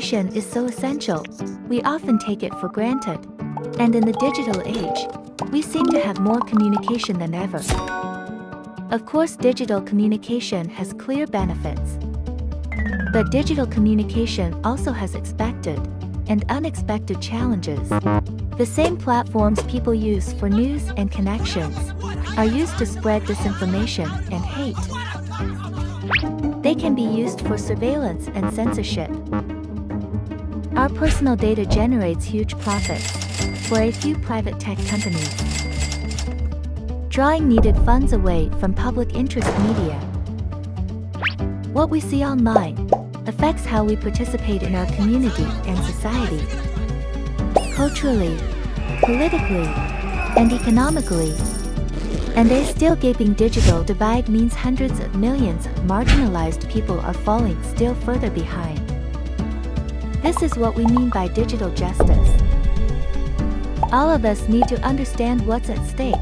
communication is so essential, we often take it for granted. And in the digital age, we seem to have more communication than ever. Of course, digital communication has clear benefits. But digital communication also has expected and unexpected challenges. The same platforms people use for news and connections are used to spread disinformation and hate. They can be used for surveillance and censorship. Our personal data generates huge profits for a few private tech companies, drawing needed funds away from public interest media. What we see online affects how we participate in our community and society. Culturally, politically, and economically. And a still gaping digital divide means hundreds of millions of marginalized people are falling still further behind. This is what we mean by digital justice. All of us need to understand what's at stake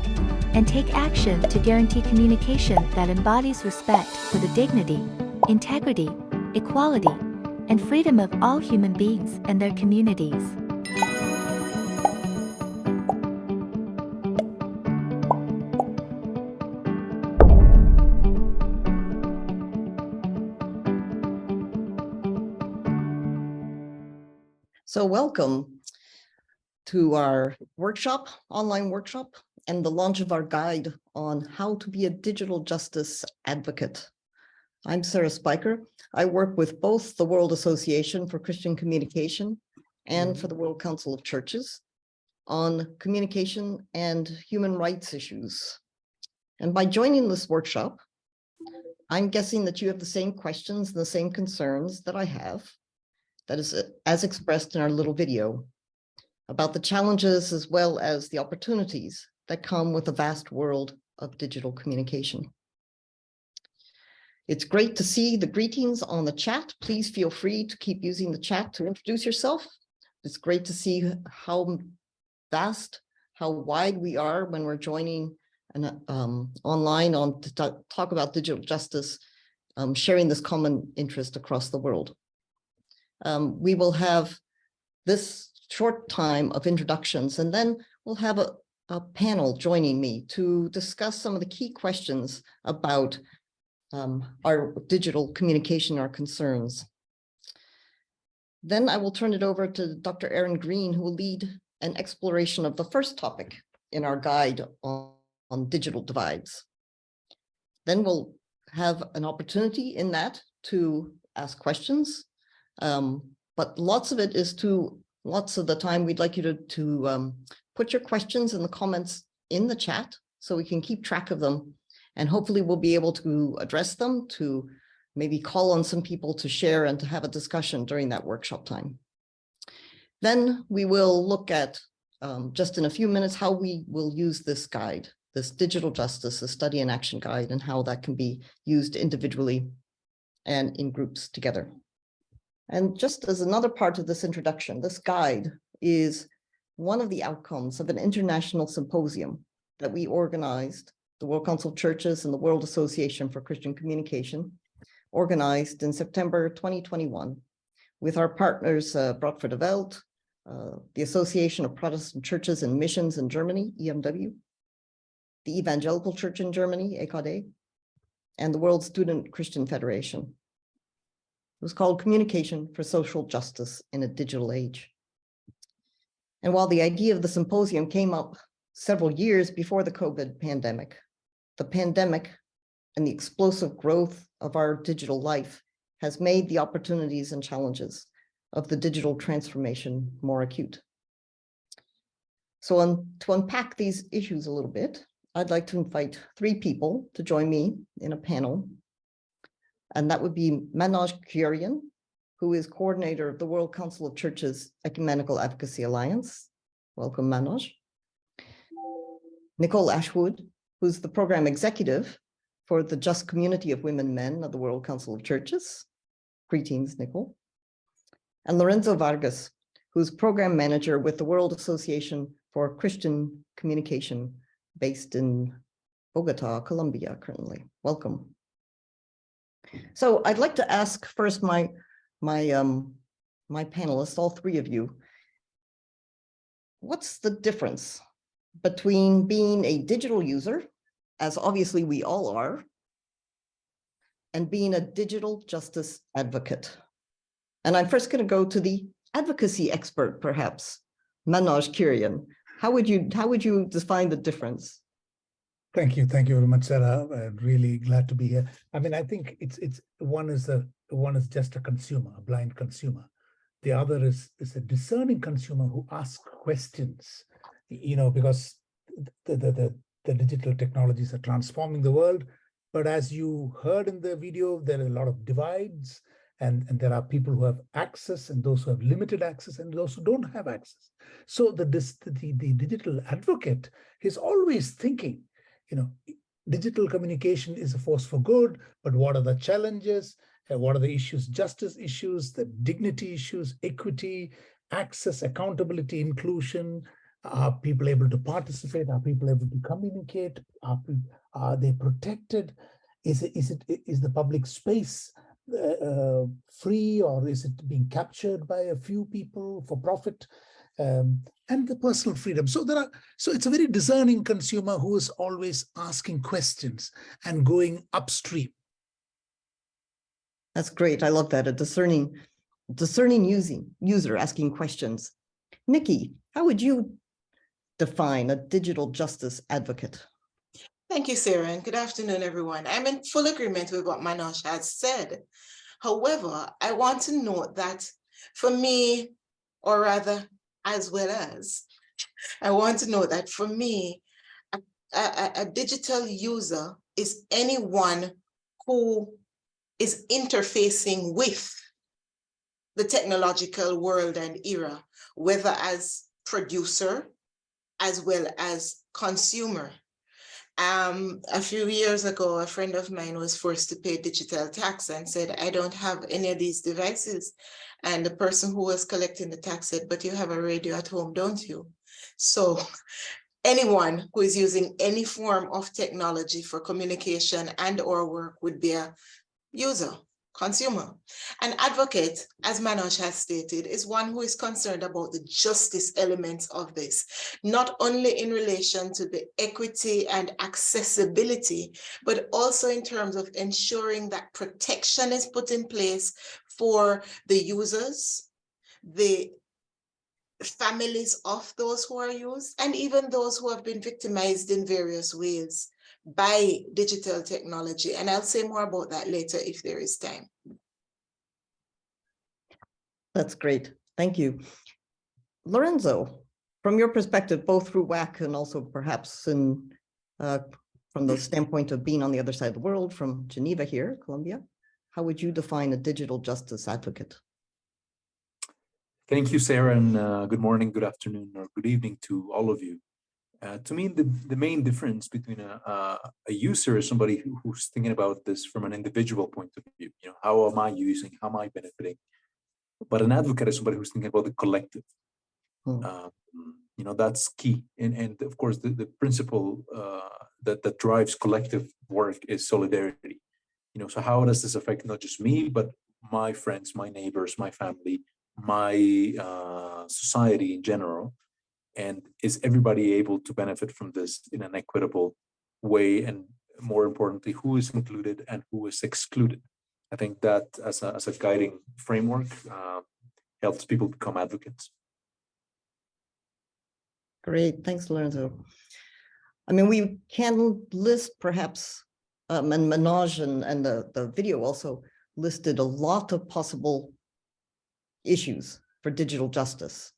and take action to guarantee communication that embodies respect for the dignity, integrity, equality, and freedom of all human beings and their communities. So welcome to our workshop, online workshop, and the launch of our guide on how to be a digital justice advocate. I'm Sarah Spiker. I work with both the World Association for Christian Communication and for the World Council of Churches on communication and human rights issues. And by joining this workshop, I'm guessing that you have the same questions and the same concerns that I have. That is as expressed in our little video about the challenges as well as the opportunities that come with the vast world of digital communication. It's great to see the greetings on the chat. Please feel free to keep using the chat to introduce yourself. It's great to see how vast, how wide we are when we're joining online to talk about digital justice, sharing this common interest across the world. We will have this short time of introductions, and then we'll have a panel joining me to discuss some of the key questions about our digital communication, our concerns. Then I will turn it over to Dr. Erin Green, who will lead an exploration of the first topic in our guide on digital divides. Then we'll have an opportunity in that to ask questions. But lots of the time we'd like you to put your questions and the comments in the chat so we can keep track of them, and hopefully we'll be able to address them, to maybe call on some people to share and to have a discussion during that workshop time. Then we will look at just in a few minutes how we will use this guide, this digital justice, a study and action guide, and how that can be used individually and in groups together. And just as another part of this introduction, this guide is one of the outcomes of an international symposium that we organized, the World Council of Churches and the World Association for Christian Communication, organized in September 2021 with our partners, Broad for the Welt, the Association of Protestant Churches and Missions in Germany, EMW, the Evangelical Church in Germany, EKD, and the World Student Christian Federation. It was called Communication for Social Justice in a Digital Age. And while the idea of the symposium came up several years before the COVID pandemic, the pandemic and the explosive growth of our digital life has made the opportunities and challenges of the digital transformation more acute. So to unpack these issues a little bit, I'd like to invite three people to join me in a panel. And that would be Manoj Kurian, who is coordinator of the World Council of Churches Ecumenical Advocacy Alliance. Welcome, Manoj. Nicole Ashwood, who's the program executive for the Just Community of Women and Men of the World Council of Churches. Greetings, Nicole. And Lorenzo Vargas, who's program manager with the World Association for Christian Communication, based in Bogota, Colombia, currently. Welcome. So I'd like to ask first my my panelists, all three of you, what's the difference between being a digital user, as obviously we all are, and being a digital justice advocate? And I'm first going to go to the advocacy expert, perhaps, Manoj Kirian. How would you define the difference? Thank you very much, Sarah. I'm really glad to be here. I mean, I think one is just a consumer, a blind consumer. The other is a discerning consumer who asks questions. Because the digital technologies are transforming the world, but as you heard in the video, there are a lot of divides, and there are people who have access and those who have limited access and those who don't have access. So the digital advocate is always thinking, digital communication is a force for good, but what are the challenges? What are the issues? Justice issues, the dignity issues, equity, access, accountability, inclusion. Are people able to participate? Are people able to communicate? Are they protected? Is the public space free, or is it being captured by a few people for profit? And the personal freedom. So it's a very discerning consumer who is always asking questions and going upstream. That's great. I love that. A discerning user asking questions. Nikki, how would you define a digital justice advocate? Thank you, Sarah, and good afternoon, everyone. I'm in full agreement with what Manoj has said. However, I want to note that for me, or rather, as well as, I want to know that for me, a digital user is anyone who is interfacing with the technological world and era, whether as producer as well as consumer. A few years ago, a friend of mine was forced to pay digital tax and said, I don't have any of these devices. And the person who was collecting the tax said, but you have a radio at home, don't you? So anyone who is using any form of technology for communication and or work would be a user, consumer. An advocate, as Manoj has stated, is one who is concerned about the justice elements of this, not only in relation to the equity and accessibility, but also in terms of ensuring that protection is put in place for the users, the families of those who are used, and even those who have been victimized in various ways by digital technology. And I'll say more about that later if there is time. That's great. Thank you. Lorenzo, from your perspective, both through WAC and also perhaps from the standpoint of being on the other side of the world, from Geneva here, Colombia, how would you define a digital justice advocate? Thank you, Sarah, and good morning, good afternoon, or good evening to all of you. To me, the main difference between a user is somebody who's thinking about this from an individual point of view. How am I using? How am I benefiting? But an advocate is somebody who's thinking about the collective. That's key. And of course, the principle that drives collective work is solidarity. So how does this affect not just me, but my friends, my neighbors, my family, my society in general? And is everybody able to benefit from this in an equitable way? And more importantly, who is included and who is excluded? I think that as a guiding framework helps people become advocates. Great, thanks, Lorenzo. I mean, we can list perhaps, and Manoj and the video also listed a lot of possible issues for digital justice.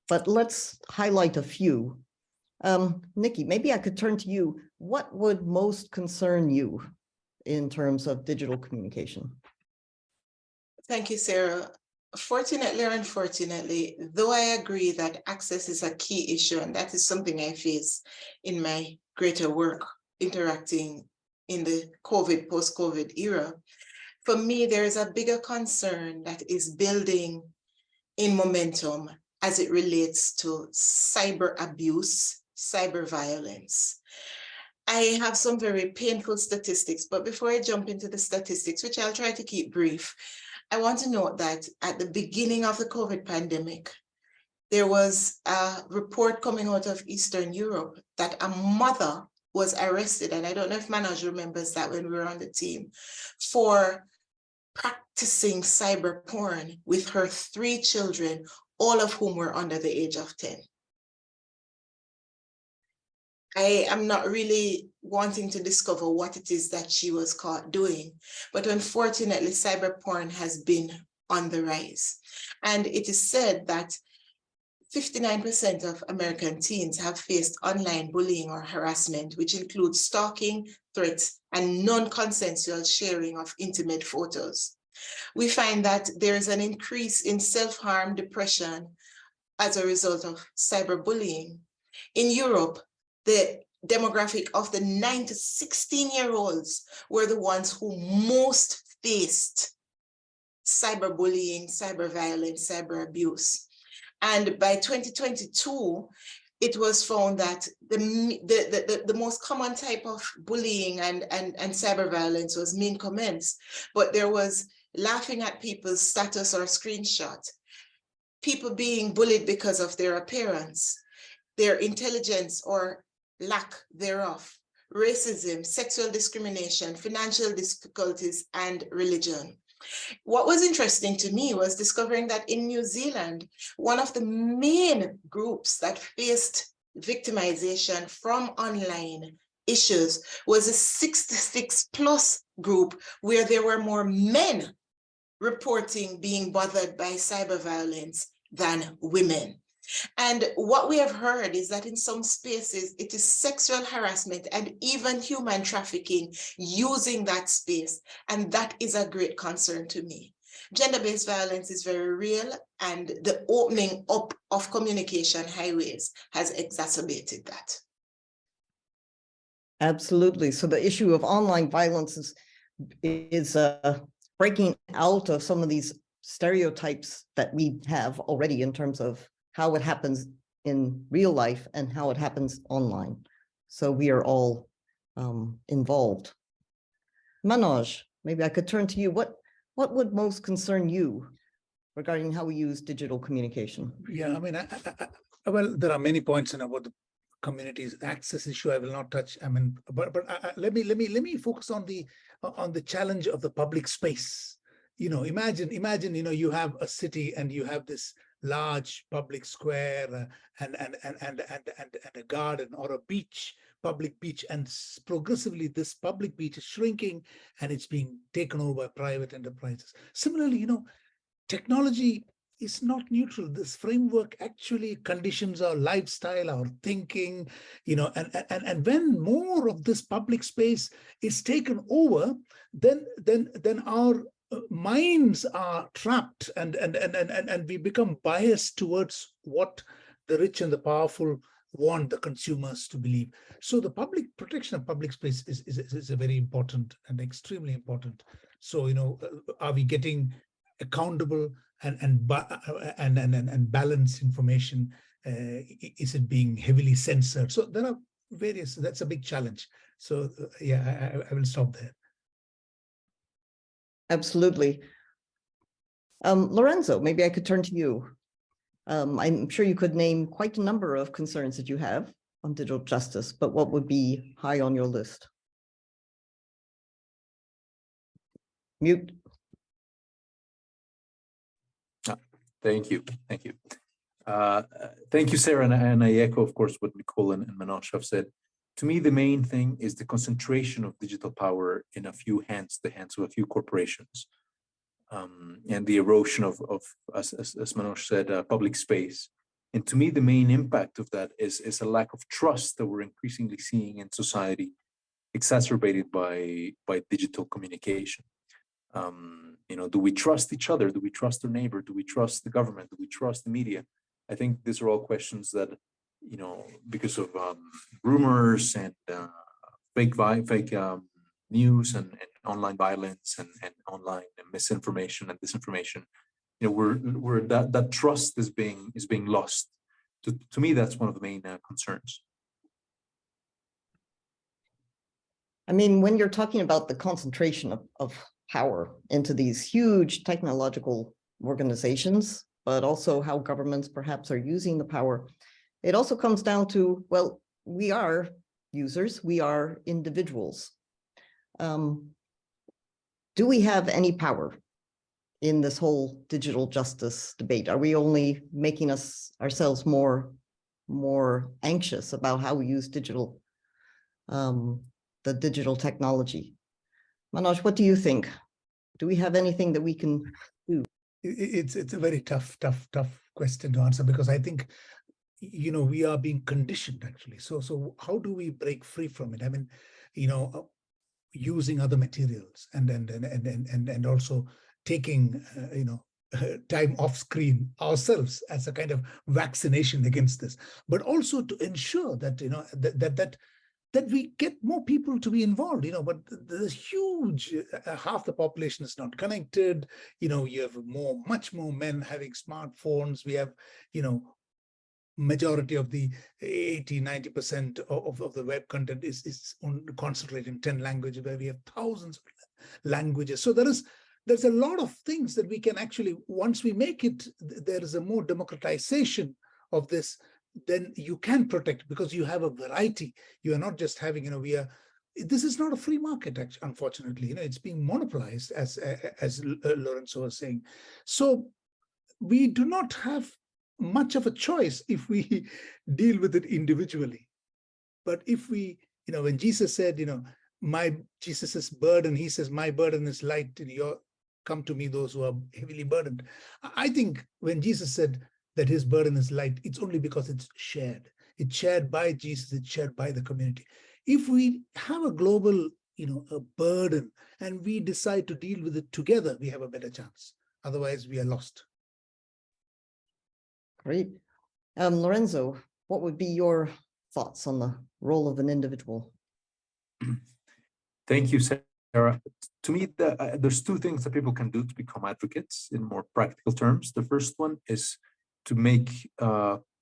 But let's highlight a few. Nikki, maybe I could turn to you. What would most concern you in terms of digital communication? Thank you, Sarah. Fortunately or unfortunately, though I agree that access is a key issue, and that is something I face in my greater work interacting in the post-COVID era, for me, there is a bigger concern that is building in momentum as it relates to cyber abuse, cyber violence. I have some very painful statistics, but before I jump into the statistics, which I'll try to keep brief, I want to note that at the beginning of the COVID pandemic, there was a report coming out of Eastern Europe that a mother was arrested, and I don't know if Manoj remembers that when we were on the team, for practicing cyber porn with her 3 children, all of whom were under the age of 10. I am not really wanting to discover what it is that she was caught doing, but unfortunately, cyber porn has been on the rise. And it is said that 59% of American teens have faced online bullying or harassment, which includes stalking, threats, and non-consensual sharing of intimate photos. We find that there is an increase in self-harm, depression as a result of cyberbullying. In Europe, the demographic of the 9 to 16-year-olds were the ones who most faced cyberbullying, cyber violence, cyber abuse. And by 2022, it was found that the most common type of bullying and cyber violence was mean comments, but there was laughing at people's status or screenshot, people being bullied because of their appearance, their intelligence or lack thereof, racism, sexual discrimination, financial difficulties, and religion. What was interesting to me was discovering that in New Zealand, one of the main groups that faced victimization from online issues was a 66+ group, where there were more men reporting being bothered by cyber violence than women. And what we have heard is that in some spaces, it is sexual harassment and even human trafficking using that space. And that is a great concern to me. Gender-based violence is very real, and the opening up of communication highways has exacerbated that. Absolutely. So the issue of online violence is breaking out of some of these stereotypes that we have already in terms of how it happens in real life and how it happens online. So we are all involved. Manoj, maybe I could turn to you. What would most concern you regarding how we use digital communication? Yeah, I mean, well, there are many points in about the community's access issue. I will not touch. I mean, but let me focus on the challenge of the public space. You know, imagine, you know, you have a city and you have this large public square and a garden or a beach, public beach, and progressively this public beach is shrinking and it's being taken over by private enterprises. Similarly, you know, technology is not neutral. This framework actually conditions our lifestyle, our thinking, you know, and when more of this public space is taken over, then our minds are trapped and we become biased towards what the rich and the powerful want the consumers to believe. So the public protection of public space is a very important and extremely important. So, you know, are we getting accountable and balanced information? Is it being heavily censored? So there are various, that's a big challenge. So yeah, I will stop there. Absolutely. Lorenzo, maybe I could turn to you. I'm sure you could name quite a number of concerns that you have on digital justice, but what would be high on your list? Mute. Thank you. Thank you. Thank you, Sarah. And I echo, of course, what Nicole and Manoj have said. To me, the main thing is the concentration of digital power in a few hands, the hands of a few corporations, and the erosion of as Manoj said, public space. And to me, the main impact of that is a lack of trust that we're increasingly seeing in society, exacerbated by digital communication. You know, do we trust each other? Do we trust our neighbor? Do we trust the government? Do we trust the media? I think these are all questions that, you know, because of rumors and fake news and online violence and online misinformation and disinformation, you know, that trust is being lost. To me, that's one of the main concerns. I mean, when you're talking about the concentration of power into these huge technological organizations, but also how governments perhaps are using the power. It also comes down to, well, we are users, we are individuals. Do we have any power in this whole digital justice debate? Are we only making ourselves more anxious about how we use digital, the digital technology? Manoj, what do you think? Do we have anything that we can do? It's a very tough question to answer, because I think, you know, we are being conditioned actually. So how do we break free from it? I mean, you know, using other materials and also taking, you know, time off screen ourselves as a kind of vaccination against this, but also to ensure that, you know, that we get more people to be involved, you know. But there's huge, half the population is not connected. You know, you have much more men having smartphones. We have, you know, majority of the 80–90% of the web content is concentrated in 10 languages, where we have thousands of languages. So there's a lot of things that we can actually, once we make it, there is a more democratization of this, then you can protect, because you have a variety. You are not just having, you know, this is not a free market, actually, unfortunately. You know, it's being monopolized, as Lorenzo was saying. So we do not have much of a choice if we deal with it individually. But if we, you know, when Jesus said, you know, Jesus's burden, he says, my burden is light, and come to me, those who are heavily burdened. I think when Jesus said that his burden is light, it's only because it's shared. It's shared by Jesus, it's shared by the community. If we have a global, you know, a burden, and we decide to deal with it together, we have a better chance. Otherwise, we are lost. Great. Lorenzo, what would be your thoughts on the role of an individual? Thank you, Sarah. To me, there's two things that people can do to become advocates in more practical terms. The first one is to make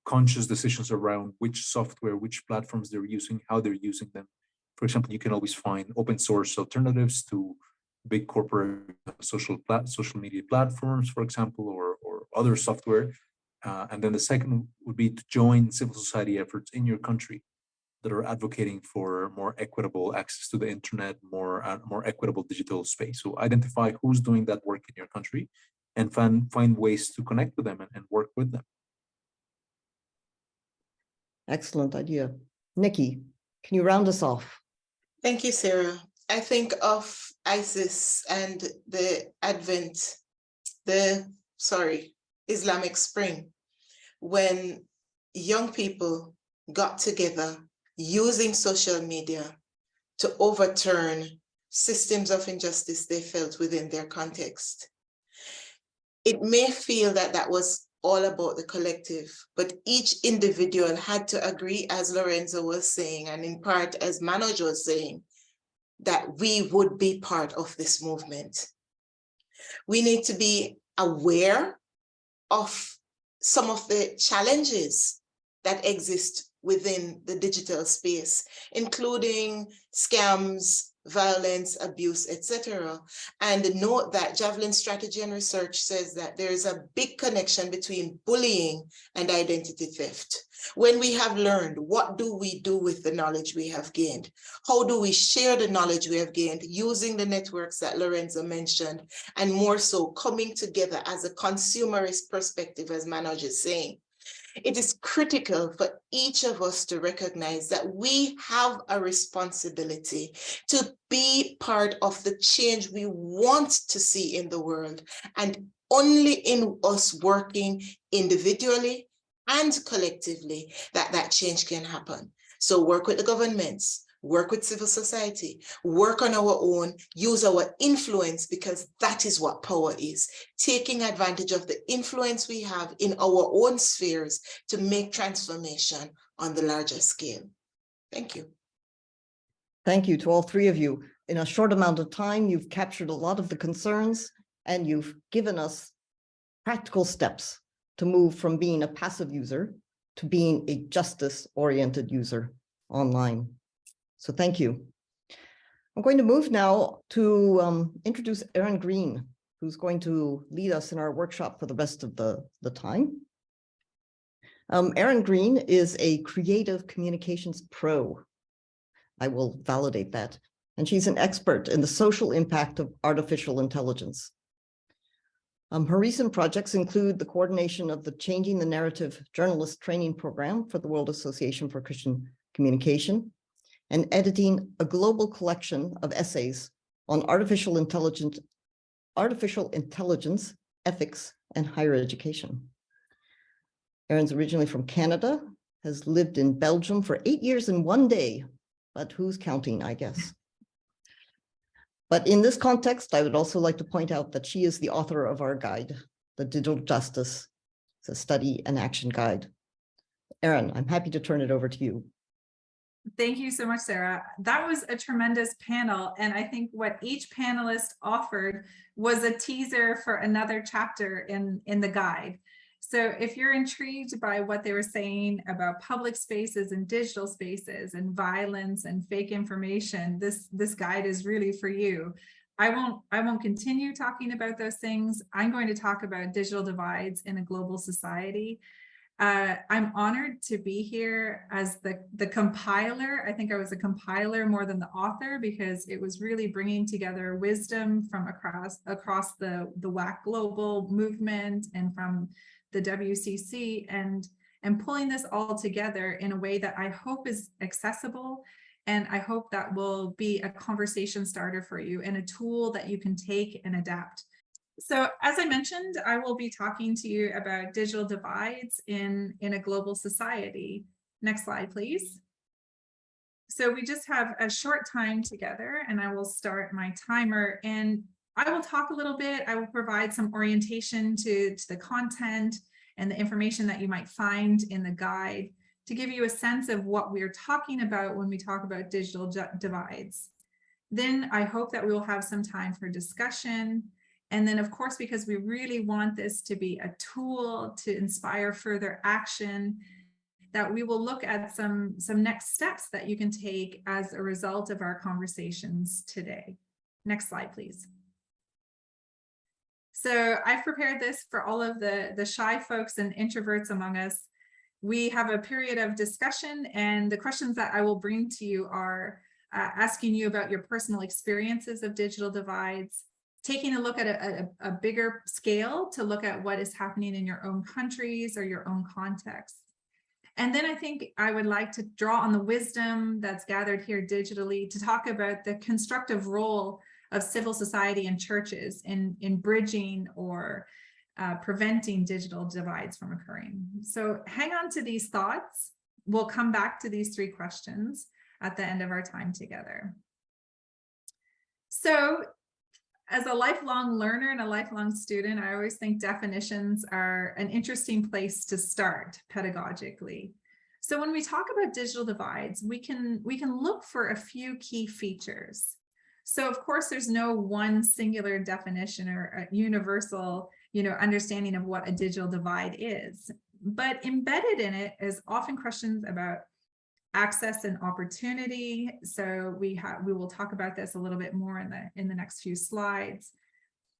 conscious decisions around which software, which platforms they're using, how they're using them. For example, you can always find open source alternatives to big corporate social media platforms, for example, or other software. And then the second would be to join civil society efforts in your country that are advocating for more equitable access to the internet, more equitable digital space. So identify who's doing that work in your country and find ways to connect with them and work with them. Excellent idea. Nikki, can you round us off? Thank you, Sarah. I think of ISIS and the Islamic Spring, when young people got together using social media to overturn systems of injustice they felt within their context. It may feel that that was all about the collective, but each individual had to agree, as Lorenzo was saying, and in part as Manoj was saying, that we would be part of this movement. We need to be aware of some of the challenges that exist within the digital space, including scams, violence, abuse, etc. And note that Javelin Strategy and Research says that there is a big connection between bullying and identity theft. When we have learned, what do we do with the knowledge we have gained? How do we share the knowledge we have gained using the networks that Lorenzo mentioned, and more so coming together as a consumerist perspective, as Manoj is saying? It is critical for each of us to recognize that we have a responsibility to be part of the change we want to see in the world, and only in us working individually and collectively that change can happen. So work with the governments, work with civil society, work on our own, use our influence, because that is what power is. Taking advantage of the influence we have in our own spheres to make transformation on the larger scale. Thank you. Thank you to all three of you. In a short amount of time, you've captured a lot of the concerns, and you've given us practical steps to move from being a passive user to being a justice-oriented user online. So thank you. I'm going to move now to introduce Erin Green, who's going to lead us in our workshop for the rest of the time. Erin Green is a creative communications pro. I will validate that. And she's an expert in the social impact of artificial intelligence. Her recent projects include the coordination of the Changing the Narrative Journalist Training Program for the World Association for Christian Communication, and editing a global collection of essays on artificial intelligence, ethics, and higher education. Erin's originally from Canada, has lived in Belgium for 8 years and 1 day, but who's counting, I guess. But in this context, I would also like to point out that she is the author of our guide, The Digital Justice, it's a study and action guide. Erin, I'm happy to turn it over to you. Thank you so much, Sarah. That was a tremendous panel. And I think what each panelist offered was a teaser for another chapter in the guide. So if you're intrigued by what they were saying about public spaces and digital spaces and violence and fake information, this guide is really for you. I won't continue talking about those things. I'm going to talk about digital divides in a global society. I'm honored to be here as the compiler. I think I was a compiler more than the author, because it was really bringing together wisdom from across the WAC global movement and from the WCC, and pulling this all together in a way that I hope is accessible, and I hope that will be a conversation starter for you and a tool that you can take and adapt. So as I mentioned, I will be talking to you about digital divides in a global society. Next slide, please. So we just have a short time together, and I will start my timer, and I will talk a little bit. I will provide some orientation to the content and the information that you might find in the guide to give you a sense of what we're talking about when we talk about digital divides. Then I hope that we will have some time for discussion. And then, of course, because we really want this to be a tool to inspire further action, that we will look at some next steps that you can take as a result of our conversations today. Next slide, please. So I've prepared this for all of the shy folks and introverts among us. We have a period of discussion, and the questions that I will bring to you are asking you about your personal experiences of digital divides, taking a look at a bigger scale to look at what is happening in your own countries or your own context. And then I think I would like to draw on the wisdom that's gathered here digitally to talk about the constructive role of civil society and churches in bridging or preventing digital divides from occurring. So hang on to these thoughts. We'll come back to these 3 questions at the end of our time together. So as a lifelong learner and a lifelong student, I always think definitions are an interesting place to start pedagogically. So when we talk about digital divides, we can look for a few key features. So of course, there's no one singular definition or a universal, understanding of what a digital divide is, but embedded in it is often questions about access and opportunity. So we will talk about this a little bit more in the next few slides.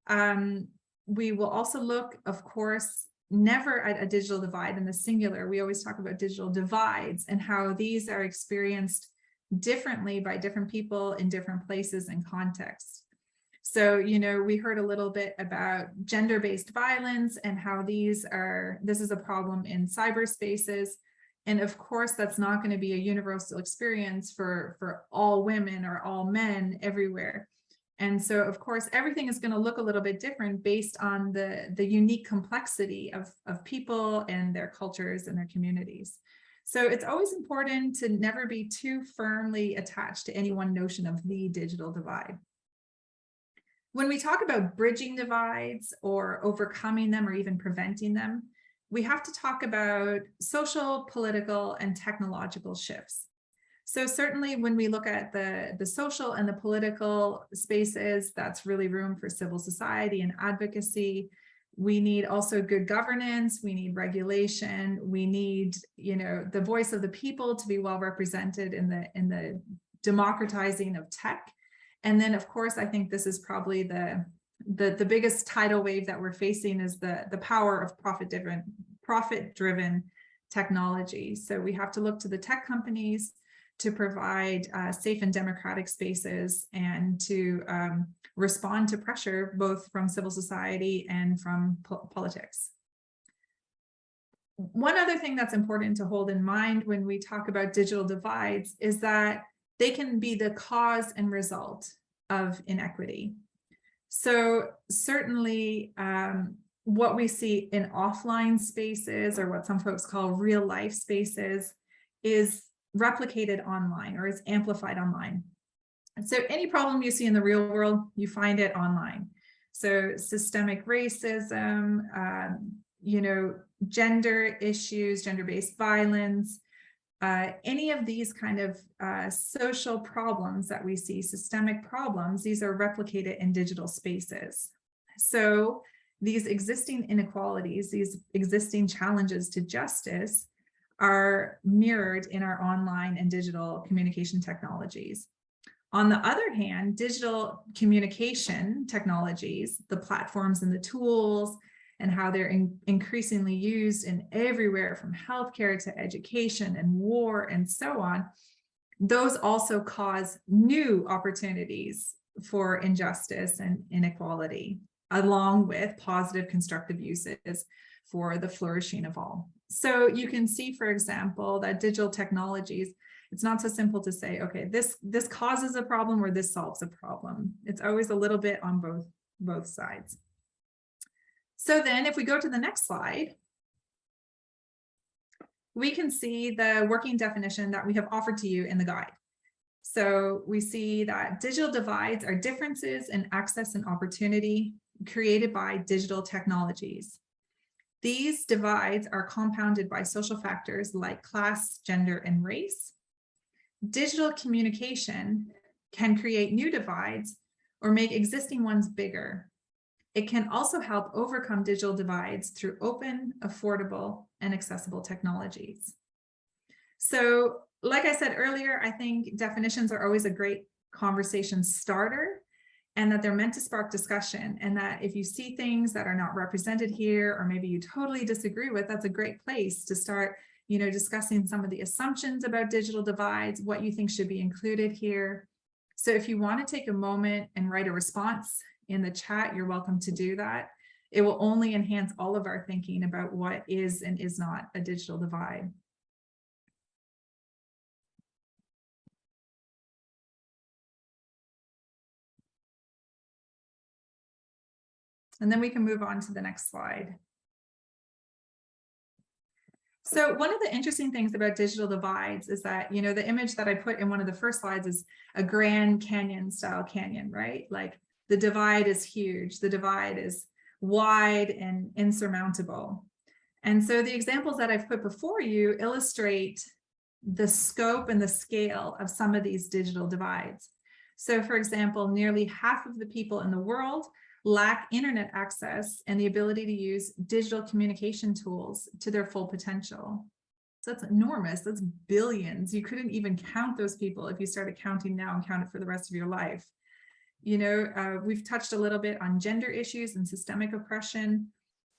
We will also look, of course, never at a digital divide in the singular. We always talk about digital divides and how these are experienced differently by different people in different places and contexts. So, we heard a little bit about gender-based violence and how this is a problem in cyberspaces. And of course, that's not going to be a universal experience for all women or all men everywhere. And so, of course, everything is going to look a little bit different based on the unique complexity of people and their cultures and their communities. So it's always important to never be too firmly attached to any one notion of the digital divide. When we talk about bridging divides or overcoming them or even preventing them, we have to talk about social, political, and technological shifts. So certainly when we look at the social and the political spaces, that's really room for civil society and advocacy. We need also good governance, we need regulation, we need, the voice of the people to be well represented in the democratizing of tech. And then, of course, I think this is probably the biggest tidal wave that we're facing is the power of profit-driven technology. So we have to look to the tech companies to provide safe and democratic spaces and to respond to pressure both from civil society and from politics. One other thing that's important to hold in mind when we talk about digital divides is that they can be the cause and result of inequity. So certainly what we see in offline spaces, or what some folks call real life spaces, is replicated online or is amplified online. And so any problem you see in the real world, you find it online. So systemic racism, gender issues, gender-based violence, any of these kind of social problems that we see, systemic problems, these are replicated in digital spaces. So these existing inequalities, these existing challenges to justice are mirrored in our online and digital communication technologies. On the other hand, digital communication technologies, the platforms and the tools, and how they're increasingly used in everywhere from healthcare to education and war and so on, those also cause new opportunities for injustice and inequality, along with positive constructive uses for the flourishing of all. So you can see, for example, that digital technologies, it's not so simple to say, okay, this causes a problem or this solves a problem. It's always a little bit on both sides. So then if we go to the next slide, we can see the working definition that we have offered to you in the guide. So we see that digital divides are differences in access and opportunity created by digital technologies. These divides are compounded by social factors like class, gender, and race. Digital communication can create new divides or make existing ones bigger. It can also help overcome digital divides through open, affordable, and accessible technologies. So, like I said earlier, I think definitions are always a great conversation starter, and that they're meant to spark discussion, and that if you see things that are not represented here, or maybe you totally disagree with, that's a great place to start, discussing some of the assumptions about digital divides, what you think should be included here. So if you want to take a moment and write a response in the chat, you're welcome to do that. It will only enhance all of our thinking about what is and is not a digital divide. And then we can move on to the next slide. So one of the interesting things about digital divides is that, the image that I put in one of the first slides is a Grand Canyon style canyon, right? Like the divide is huge. The divide is wide and insurmountable. And so the examples that I've put before you illustrate the scope and the scale of some of these digital divides. So for example, nearly half of the people in the world lack internet access and the ability to use digital communication tools to their full potential. So that's enormous. That's billions. You couldn't even count those people if you started counting now and count it for the rest of your life. We've touched a little bit on gender issues and systemic oppression.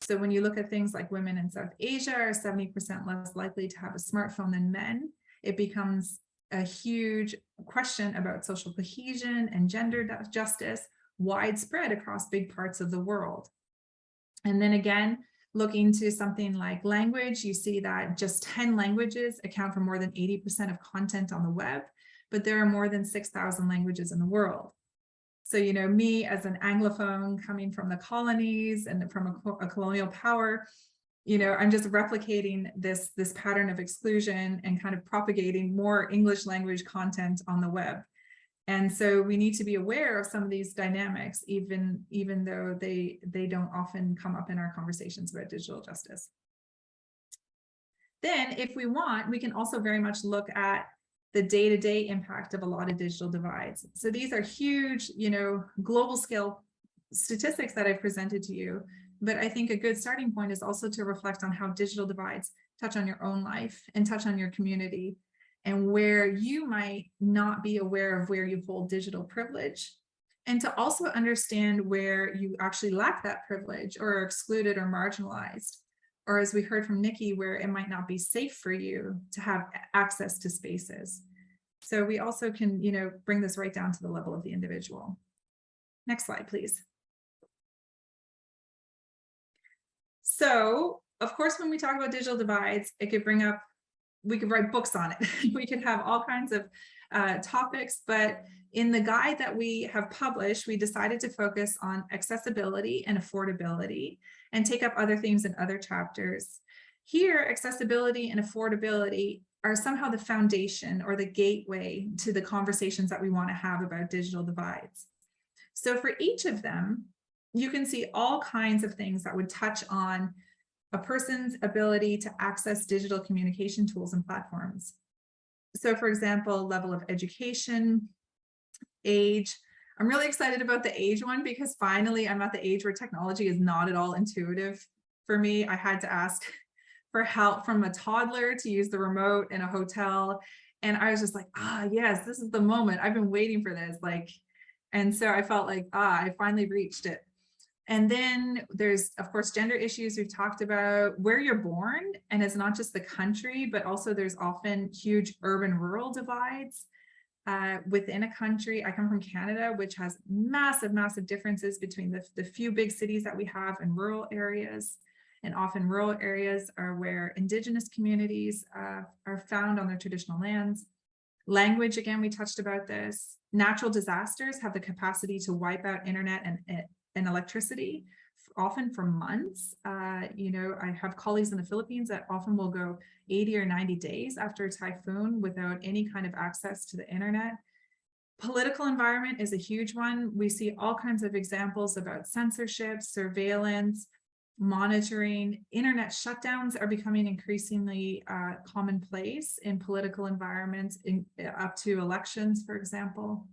So when you look at things like women in South Asia are 70% less likely to have a smartphone than men, it becomes a huge question about social cohesion and gender justice widespread across big parts of the world. And then again, looking to something like language, you see that just 10 languages account for more than 80% of content on the web, but there are more than 6,000 languages in the world. So, me as an Anglophone coming from the colonies and from a colonial power, I'm just replicating this pattern of exclusion and kind of propagating more English language content on the web. And so we need to be aware of some of these dynamics, even though they don't often come up in our conversations about digital justice. Then if we want, we can also very much look at the day-to-day impact of a lot of digital divides. So these are huge, global scale statistics that I've presented to you. But I think a good starting point is also to reflect on how digital divides touch on your own life and touch on your community. and where you might not be aware of where you hold digital privilege, and to also understand where you actually lack that privilege or are excluded or marginalized, or as we heard from Nikki, where it might not be safe for you to have access to spaces. So we also can, bring this right down to the level of the individual. Next slide, please. So, of course, when we talk about digital divides, it could bring up, we could write books on it. We could have all kinds of topics, but in the guide that we have published, we decided to focus on accessibility and affordability and take up other themes in other chapters. Here, accessibility and affordability are somehow the foundation or the gateway to the conversations that we want to have about digital divides. So for each of them, you can see all kinds of things that would touch on a person's ability to access digital communication tools and platforms. So for example, level of education, age. I'm really excited about the age one because finally I'm at the age where technology is not at all intuitive for me. I had to ask for help from a toddler to use the remote in a hotel. And I was just like, yes, this is the moment. I've been waiting for this. And so I felt like, I finally reached it. And then there's, of course, gender issues we've talked about, where you're born, and it's not just the country, but also there's often huge urban-rural divides within a country. I come from Canada, which has massive, massive differences between the few big cities that we have and rural areas. And often rural areas are where Indigenous communities are found on their traditional lands. Language, again, we touched about this. Natural disasters have the capacity to wipe out internet and electricity, often for months. I have colleagues in the Philippines that often will go 80 or 90 days after a typhoon without any kind of access to the internet. Political environment is a huge one. We see all kinds of examples about censorship, surveillance, monitoring. Internet shutdowns are becoming increasingly commonplace in political environments, up to elections, for example.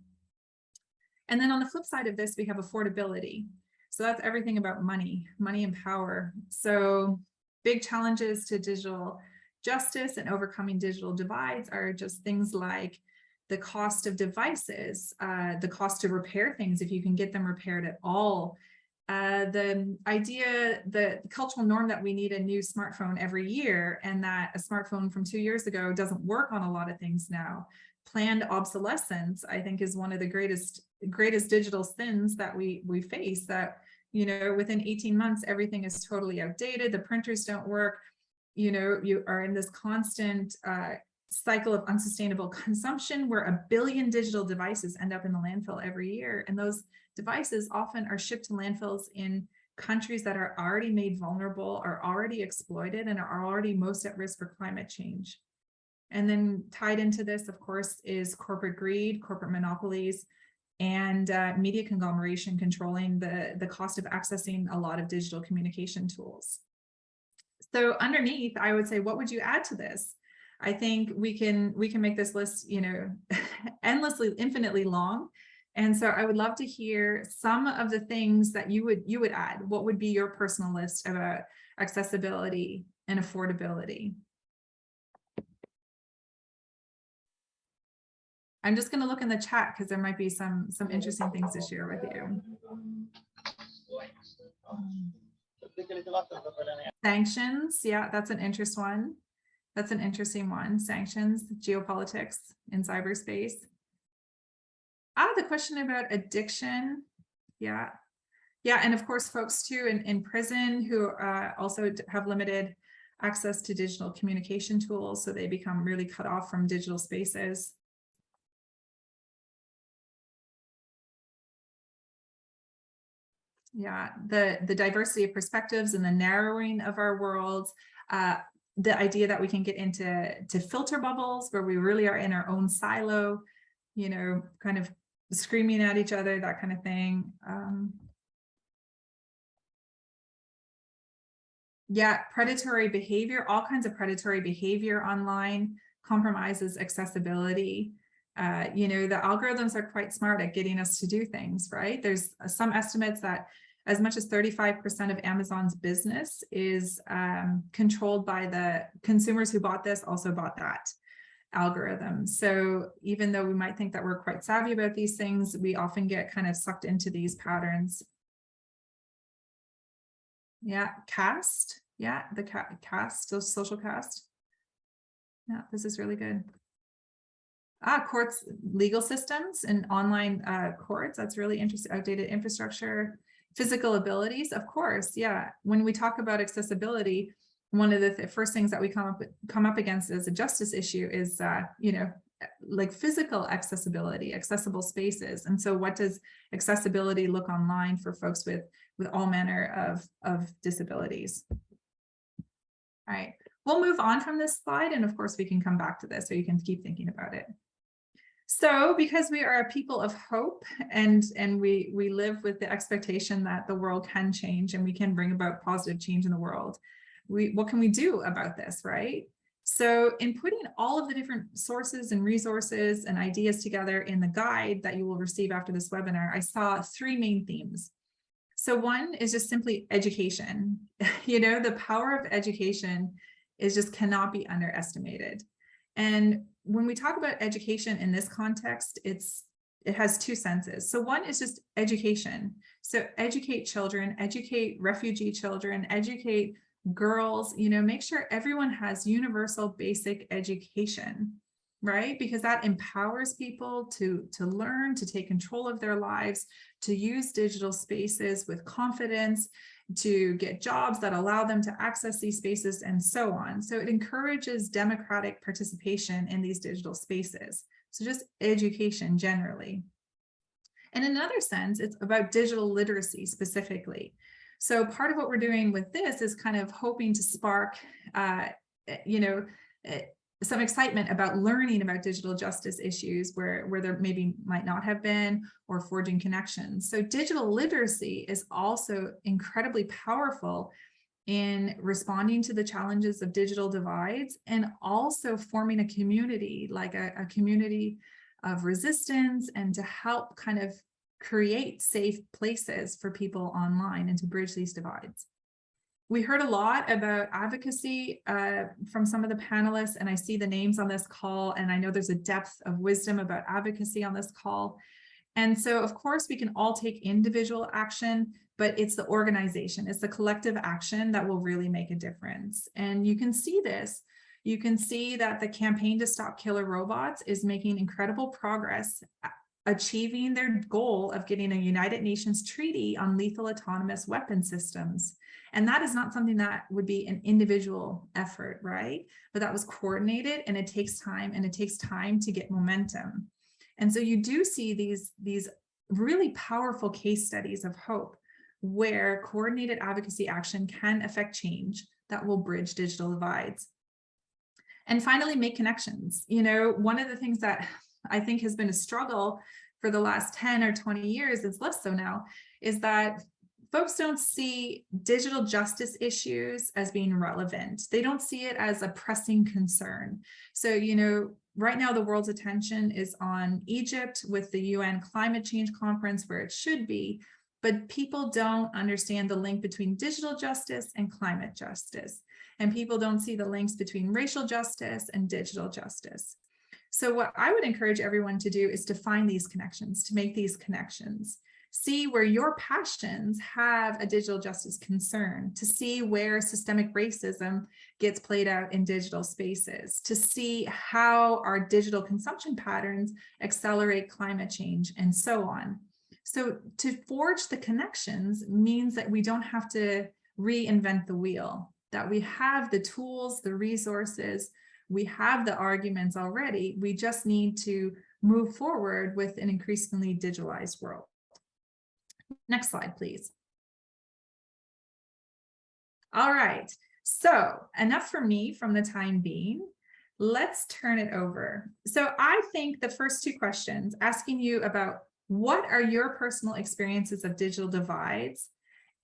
And then on the flip side of this, we have affordability. So that's everything about money and power. So big challenges to digital justice and overcoming digital divides are just things like the cost of devices, the cost to repair things if you can get them repaired at all. The idea, the cultural norm that we need a new smartphone every year, and that a smartphone from 2 years ago doesn't work on a lot of things now. Planned obsolescence, I think, is one of the greatest digital sins that we face, that, within 18 months, everything is totally outdated. The printers don't work. You are in this constant cycle of unsustainable consumption where 1 billion digital devices end up in the landfill every year. And those devices often are shipped to landfills in countries that are already made vulnerable, are already exploited, and are already most at risk for climate change. And then tied into this, of course, is corporate greed, corporate monopolies, and media conglomeration controlling the cost of accessing a lot of digital communication tools. So underneath, I would say, what would you add to this? I think we can make this list, endlessly, infinitely long. And so I would love to hear some of the things that you would add. What would be your personal list about accessibility and affordability? I'm just going to look in the chat because there might be some interesting things to share with you. Sanctions, yeah, that's an interesting one. That's an interesting one. Sanctions, geopolitics in cyberspace. The question about addiction, yeah, and of course, folks too in prison who also have limited access to digital communication tools, so they become really cut off from digital spaces. Yeah, the diversity of perspectives and the narrowing of our worlds, the idea that we can get into filter bubbles where we really are in our own silo, kind of screaming at each other, that kind of thing. Yeah, predatory behavior, all kinds of predatory behavior online compromises accessibility. The algorithms are quite smart at getting us to do things, right? There's some estimates that as much as 35% of Amazon's business is controlled by the consumers who bought this, also bought that. algorithms. So even though we might think that we're quite savvy about these things, we often get kind of sucked into these patterns. Yeah, caste. Yeah, the caste, so social caste. Yeah, this is really good. Courts, legal systems and online courts. That's really interesting. Outdated infrastructure, physical abilities, of course. Yeah, when we talk about accessibility, one of the first things that we come up against as a justice issue is, you know, like physical accessibility, accessible spaces. And so what does accessibility look online for folks with all manner of disabilities? All right, we'll move on from this slide. And of course we can come back to this, so you can keep thinking about it. So because we are a people of hope, and we live with the expectation that the world can change and we can bring about positive change in the world, what can we do about this, right? So in putting all of the different sources and resources and ideas together in the guide that you will receive after this webinar, I saw 3 main themes. So one is just simply education. You know, the power of education cannot be underestimated. And when we talk about education in this context, it has 2 senses. So one is just education. So educate children, educate refugee children, educate girls, you know, make sure everyone has universal basic education, right? Because that empowers people to learn, to take control of their lives, to use digital spaces with confidence, to get jobs that allow them to access these spaces, and so on. So it encourages democratic participation in these digital spaces. So just education generally. And in another sense, it's about digital literacy specifically. So part of what we're doing with this is kind of hoping to spark, you know, some excitement about learning about digital justice issues where there maybe might not have been, or forging connections. So digital literacy is also incredibly powerful in responding to the challenges of digital divides, and also forming a community, like a community of resistance, and to help kind of create safe places for people online and to bridge these divides. We heard a lot about advocacy from some of the panelists, and I see the names on this call, and I know there's a depth of wisdom about advocacy on this call. And so, of course, we can all take individual action, but it's the organization, it's the collective action that will really make a difference. And you can see this. You can see that the Campaign to Stop Killer Robots is making incredible progress, achieving their goal of getting a United Nations treaty on lethal autonomous weapon systems. And that is not something that would be an individual effort, right? But that was coordinated, and it takes time, and it takes time to get momentum. And so you do see these really powerful case studies of hope, where coordinated advocacy action can affect change that will bridge digital divides. And finally, make connections. You know, one of the things that I think has been a struggle for the last 10 or 20 years, it's less so now, is that folks don't see digital justice issues as being relevant. They don't see it as a pressing concern. So, you know, right now the world's attention is on Egypt with the UN Climate Change Conference, where it should be, but people don't understand the link between digital justice and climate justice. And people don't see the links between racial justice and digital justice. So what I would encourage everyone to do is to find these connections, to make these connections. See where your passions have a digital justice concern, to see where systemic racism gets played out in digital spaces, to see how our digital consumption patterns accelerate climate change, and so on. So to forge the connections means that we don't have to reinvent the wheel, that we have the tools, the resources, we have the arguments already. We just need to move forward with an increasingly digitalized world. Next slide, please. All right, so enough for me from the time being. Let's turn it over. So I think the first 2 questions, asking you about what are your personal experiences of digital divides,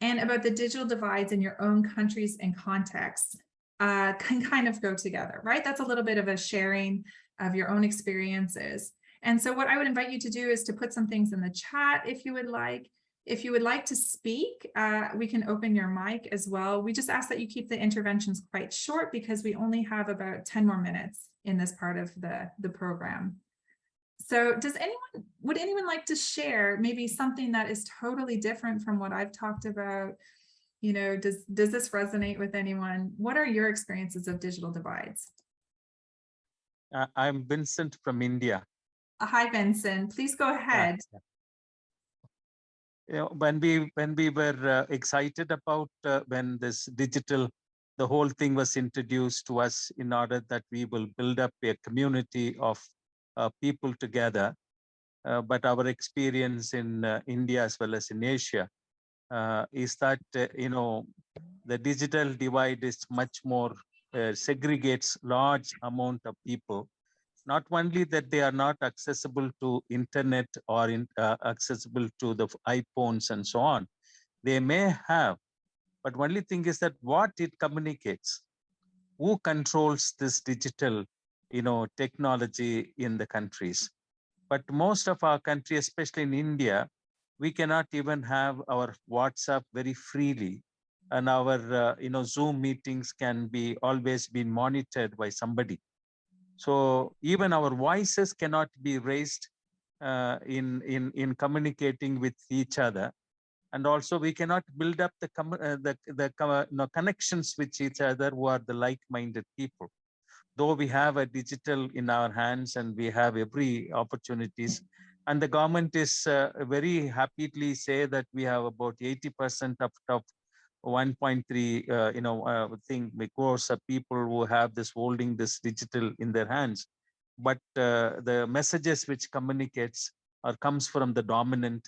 and about the digital divides in your own countries and contexts, can kind of go together, right? That's a little bit of a sharing of your own experiences. And so what I would invite you to do is to put some things in the chat if you would like, If you would like to speak, we can open your mic as well. We just ask that you keep the interventions quite short because we only have about 10 more minutes in this part of the program. So would anyone like to share maybe something that is totally different from what I've talked about? You know, does this resonate with anyone? What are your experiences of digital divides? I'm Vincent from India. Hi, Vincent. Please go ahead. You know, when we were excited about when this digital, the whole thing was introduced to us in order that we will build up a community of people together. But our experience in India as well as in Asia is that, you know, the digital divide is much more, segregates large amount of people. Not only that they are not accessible to internet or accessible to the iPhones and so on, they may have, but only thing is that what it communicates, who controls this digital, you know, technology in the countries. But most of our country, especially in India, we cannot even have our WhatsApp very freely, and our you know, Zoom meetings can be always been monitored by somebody. So even our voices cannot be raised in communicating with each other, and also we cannot build up the connections with each other who are the like-minded people. Though we have a digital in our hands and we have every opportunities, and the government is very happily say that we have about 80% of top 1.3 you know, thing because of people who have this holding this digital in their hands, but the messages which communicates or comes from the dominant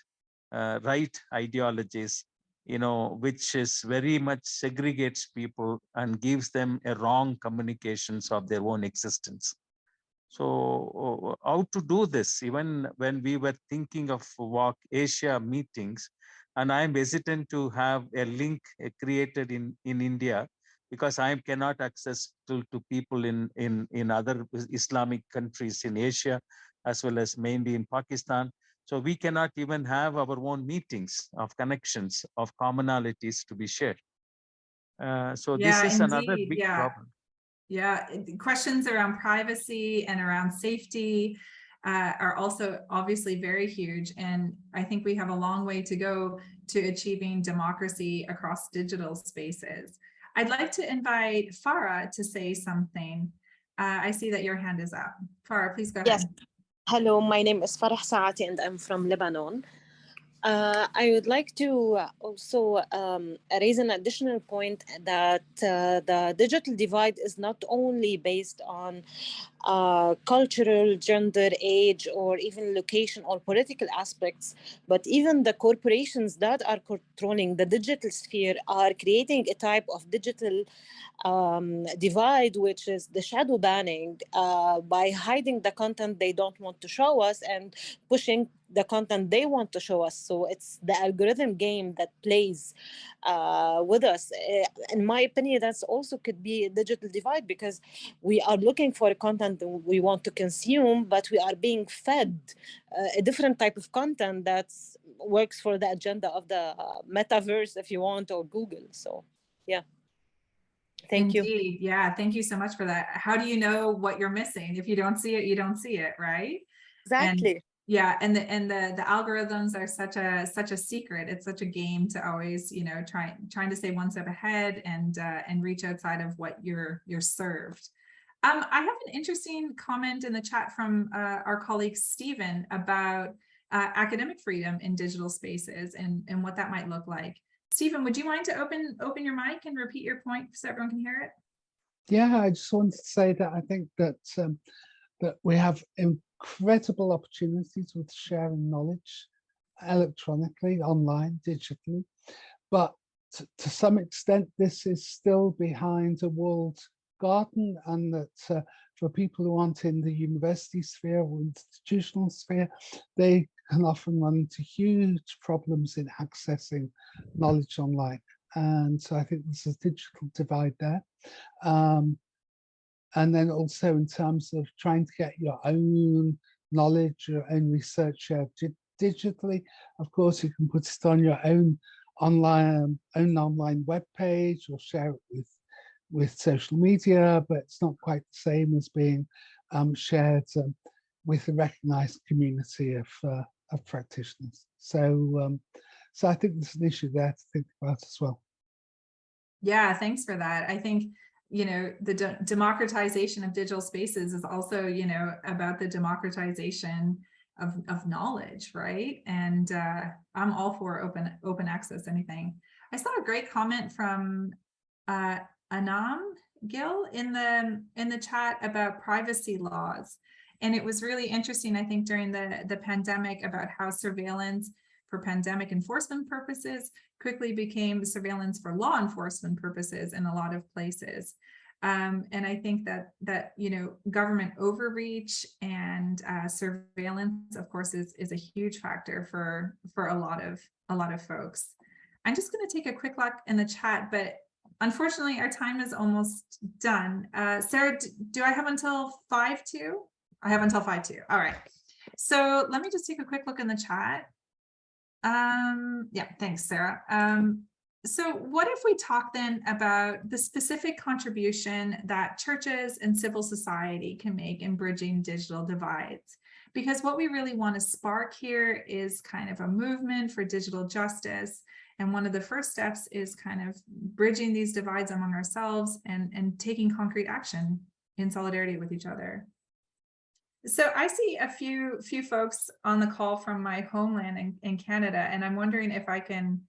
right ideologies, you know, which is very much segregates people and gives them a wrong communications of their own existence. So how to do this? Even when we were thinking of Walk Asia meetings, and I'm hesitant to have a link created in India because I cannot access to people in other Islamic countries in Asia, as well as mainly in Pakistan. So we cannot even have our own meetings of connections, of commonalities to be shared. So this is another big problem. Yeah, questions around privacy and around safety are also obviously very huge. And I think we have a long way to go to achieving democracy across digital spaces. I'd like to invite Farah to say something. I see that your hand is up. Farah, please go ahead. Yes. Hello, my name is Farah Saati and I'm from Lebanon. I would like to also raise an additional point that the digital divide is not only based on cultural, gender, age, or even location or political aspects, but even the corporations that are controlling the digital sphere are creating a type of digital divide, which is the shadow banning, by hiding the content they don't want to show us and pushing the content they want to show us. So it's the algorithm game that plays with us. In my opinion, that's also could be a digital divide because we are looking for content we want to consume, but we are being fed a different type of content that works for the agenda of the metaverse, if you want, or Google. So, yeah. Thank you. Indeed. Yeah, thank you so much for that. How do you know what you're missing? If you don't see it, you don't see it, right? Exactly. And yeah, and the algorithms are such a secret. It's such a game to always, you know, trying to stay one step ahead and reach outside of what you're served. I have an interesting comment in the chat from our colleague Stephen about academic freedom in digital spaces and what that might look like. Stephen, would you mind to open your mic and repeat your point so everyone can hear it? Yeah, I just wanted to say that I think that that we have incredible opportunities with sharing knowledge electronically, online, digitally, but to some extent this is still behind a walled garden, and that for people who aren't in the university sphere or institutional sphere, they can often run into huge problems in accessing knowledge online. And so I think there's a digital divide there. And then also in terms of trying to get your own knowledge, your own research digitally. Of course, you can put it on your own online web page or share it with social media, but it's not quite the same as being shared with a recognized community of practitioners. So I think there's an issue there to think about as well. Yeah, thanks for that. I think, you know, the democratization of digital spaces is also, you know, about the democratization of knowledge, right? And I'm all for open access, anything. I saw a great comment from Anam Gill in the chat about privacy laws. And it was really interesting, I think, during the pandemic about how surveillance for pandemic enforcement purposes quickly became surveillance for law enforcement purposes in a lot of places. And I think that you know, government overreach and surveillance, of course, is a huge factor for a lot of folks. I'm just going to take a quick look in the chat, but unfortunately, our time is almost done. Sarah, do I have until 5:02? I have until 5:02. All right. So let me just take a quick look in the chat. Yeah, thanks, Sarah. So what if we talk then about the specific contribution that churches and civil society can make in bridging digital divides? Because what we really want to spark here is kind of a movement for digital justice. And one of the first steps is kind of bridging these divides among ourselves and taking concrete action in solidarity with each other. So I see a few folks on the call from my homeland in Canada, and I'm wondering if I can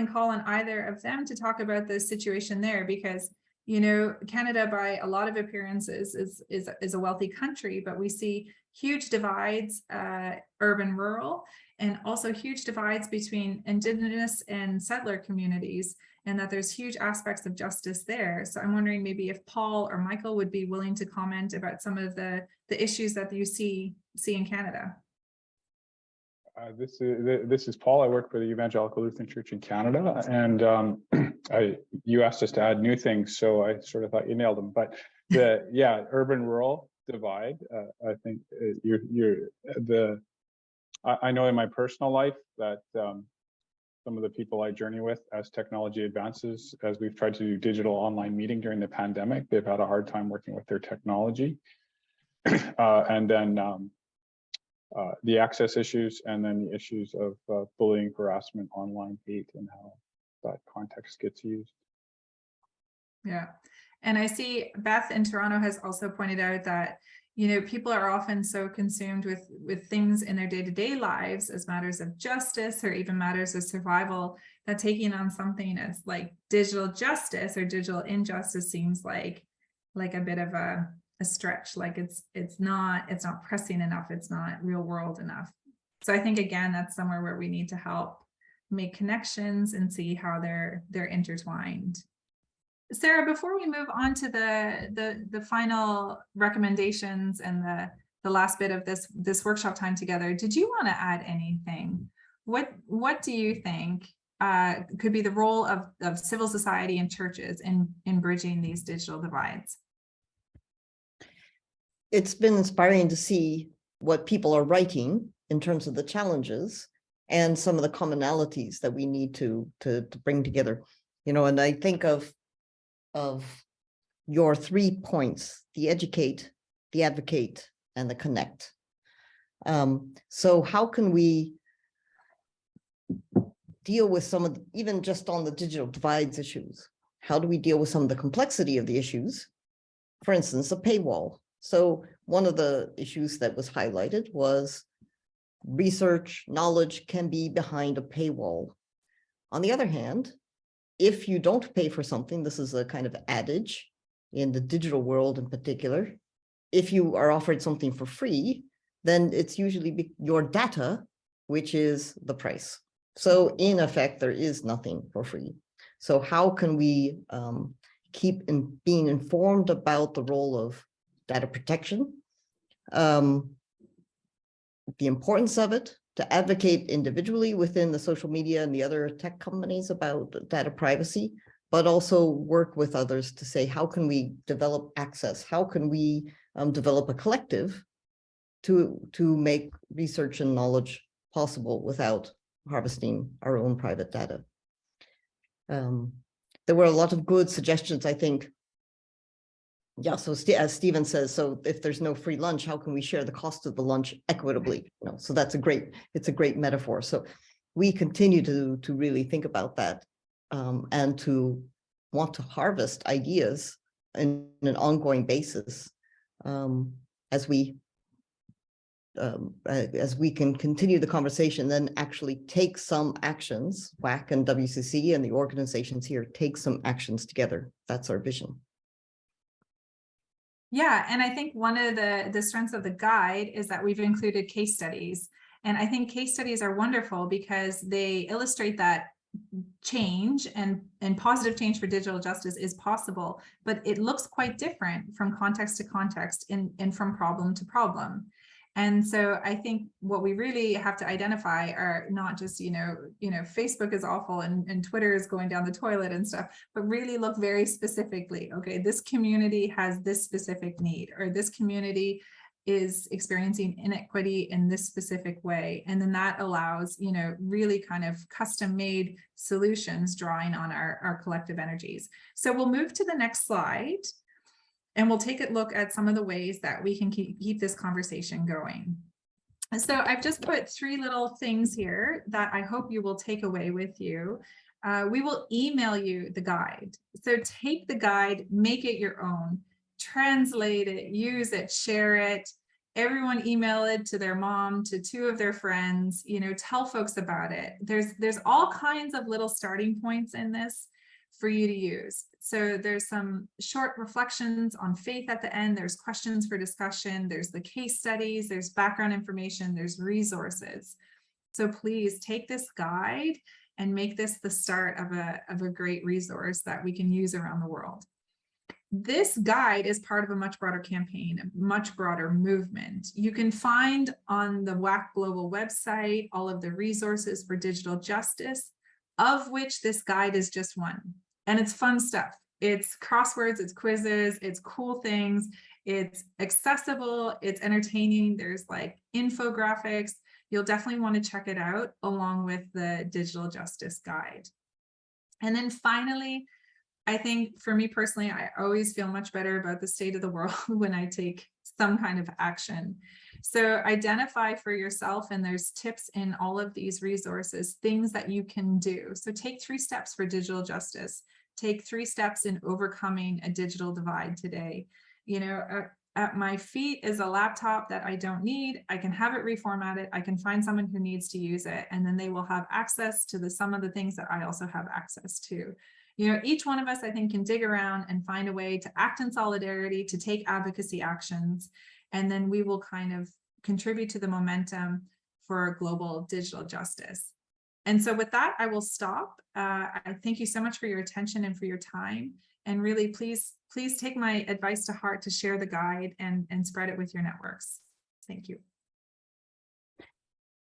call on either of them to talk about the situation there, because, you know, Canada by a lot of appearances is a wealthy country, but we see huge divides, urban, rural, and also huge divides between Indigenous and settler communities, and that there's huge aspects of justice there. So I'm wondering maybe if Paul or Michael would be willing to comment about some of the issues that you see in Canada. This is Paul. I work for the Evangelical Lutheran Church in Canada, and you asked us to add new things, so I sort of thought you nailed them. But the urban-rural divide, I think I know in my personal life that some of the people I journey with as technology advances, as we've tried to do digital online meeting during the pandemic, they've had a hard time working with their technology. And then the access issues, and then the issues of bullying, harassment, online hate, and how that context gets used. Yeah, and I see Beth in Toronto has also pointed out that, you know, people are often so consumed with things in their day-to-day lives as matters of justice or even matters of survival, that taking on something as like digital justice or digital injustice seems like a bit of a stretch, like it's not pressing enough, it's not real world enough. So I think, again, that's somewhere where we need to help make connections and see how they're intertwined. Sarah, before we move on to the final recommendations and the last bit of this workshop time together, did you want to add anything? What do you think could be the role of civil society and churches in bridging these digital divides? It's been inspiring to see what people are writing in terms of the challenges and some of the commonalities that we need to bring together. You know, and I think of your 3 points: the educate, the advocate, and the connect. So how can we deal with some of even just on the digital divides issues? How do we deal with some of the complexity of the issues? For instance, a paywall. So one of the issues that was highlighted was research, knowledge can be behind a paywall. On the other hand, if you don't pay for something, this is a kind of adage in the digital world in particular, if you are offered something for free, then it's usually your data, which is the price. So in effect, there is nothing for free. So how can we keep being informed about the role of data protection, the importance of it, to advocate individually within the social media and the other tech companies about data privacy, but also work with others to say, how can we develop access? How can we develop a collective to make research and knowledge possible without harvesting our own private data. There were a lot of good suggestions, I think. Yeah, so as Stephen says, so if there's no free lunch, how can we share the cost of the lunch equitably? You know, so that's it's a great metaphor. So we continue to really think about that, and to want to harvest ideas in an ongoing basis, as we can continue the conversation, then actually take some actions. WAC and WCC and the organizations here take some actions together. That's our vision. Yeah, and I think one of the strengths of the guide is that we've included case studies. And I think case studies are wonderful because they illustrate that change and positive change for digital justice is possible, but it looks quite different from context to context and from problem to problem. And so I think what we really have to identify are not just, Facebook is awful and Twitter is going down the toilet and stuff, but really look very specifically, okay, this community has this specific need, or this community is experiencing inequity in this specific way. And then that allows, really kind of custom made solutions drawing on our collective energies. So we'll move to the next slide. And we'll take a look at some of the ways that we can keep this conversation going. So I've just put 3 little things here that I hope you will take away with you. We will email you the guide. So take the guide, make it your own, translate it, use it, share it. Everyone email it to their mom, to 2 of their friends, tell folks about it. There's all kinds of little starting points in this for you to use. So there's some short reflections on faith at the end. There's questions for discussion. There's the case studies. There's background information. There's resources. So please take this guide and make this the start of a great resource that we can use around the world. This guide is part of a much broader campaign, a much broader movement. You can find on the WAC Global website all of the resources for digital justice, of which this guide is just one. And it's fun stuff. It's crosswords, it's quizzes, it's cool things, it's accessible, it's entertaining. There's like infographics. You'll definitely want to check it out along with the digital justice guide. And then finally, I think for me personally, I always feel much better about the state of the world when I take some kind of action. So identify for yourself, and there's tips in all of these resources, things that you can do. So take 3 steps for digital justice. Take 3 steps in overcoming a digital divide today. At my feet is a laptop that I don't need. I can have it reformatted. I can find someone who needs to use it, and then they will have access to some of the things that I also have access to. Each one of us, I think, can dig around and find a way to act in solidarity, to take advocacy actions, and then we will kind of contribute to the momentum for global digital justice. And so with that, I will stop. I thank you so much for your attention and for your time. And really, please take my advice to heart to share the guide and spread it with your networks. Thank you.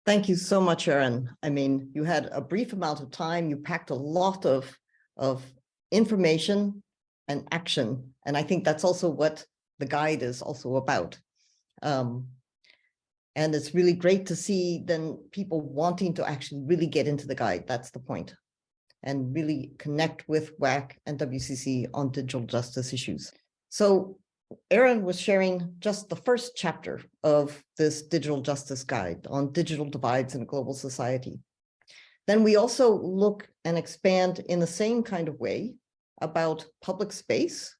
Thank you so much, Erin. I mean, you had a brief amount of time. You packed a lot of information and action. And I think that's also what the guide is also about. And it's really great to see then people wanting to actually really get into the guide. That's the point. And really connect with WAC and WCC on digital justice issues. So Erin was sharing just the first chapter of this digital justice guide on digital divides in a global society. Then we also look and expand in the same kind of way about public space,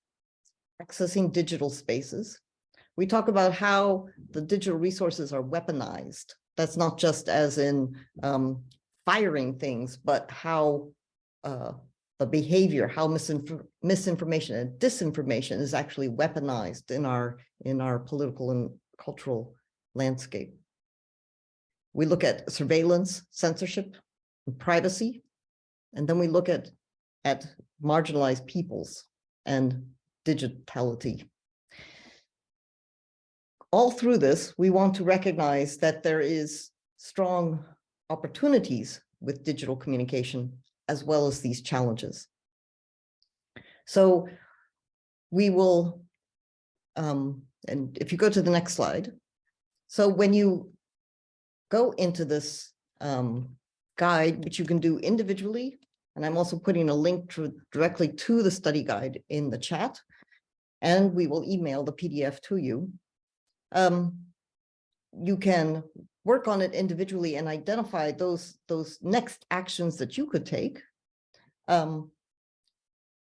accessing digital spaces. We talk about how the digital resources are weaponized. That's not just as in firing things, but how the behavior, how misinformation and disinformation is actually weaponized in our political and cultural landscape. We look at surveillance, censorship, and privacy, and then we look at marginalized peoples and digitality. All through this, we want to recognize that there is strong opportunities with digital communication as well as these challenges. So we will, and if you go to the next slide, so when you go into this guide, which you can do individually. And I'm also putting a link directly to the study guide in the chat. And we will email the PDF to you. You can work on it individually and identify those next actions that you could take. And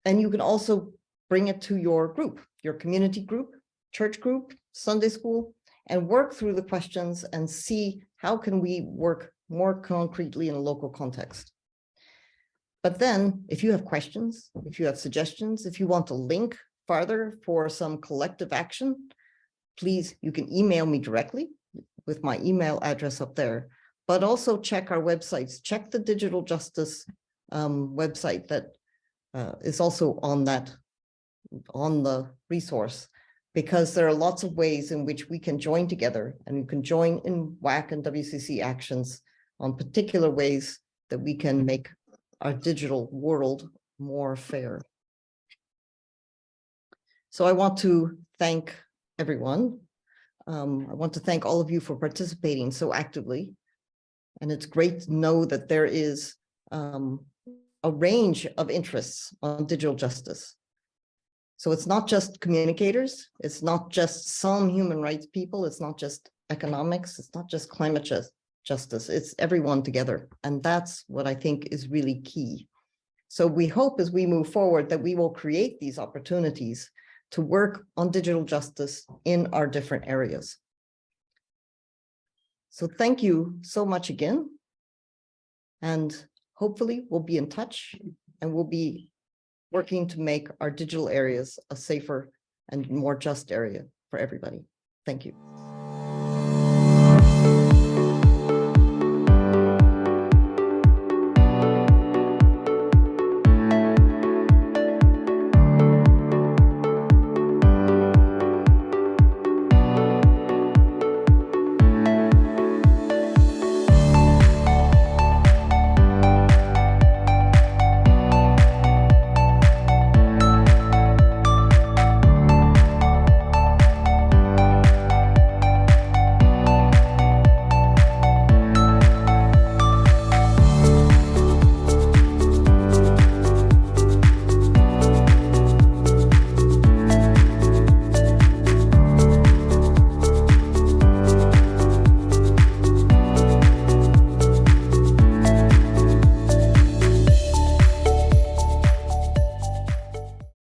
you can also bring it to your group, your community group, church group, Sunday school, and work through the questions and see how can we work more concretely in a local context. But then if you have questions, if you have suggestions, if you want to link farther for some collective action, please, you can email me directly with my email address up there, but also check our websites, check the Digital Justice website that is also on the resource, because there are lots of ways in which we can join together, and you can join in WAC and WCC actions on particular ways that we can make our digital world more fair. So I want to thank everyone. I want to thank all of you for participating so actively. And it's great to know that there is a range of interests on digital justice. So it's not just communicators, it's not just some human rights people, it's not just economics, it's not just climate justice, it's everyone together. And that's what I think is really key. So we hope as we move forward that we will create these opportunities to work on digital justice in our different areas. So thank you so much again. And hopefully we'll be in touch and we'll be working to make our digital areas a safer and more just area for everybody. Thank you.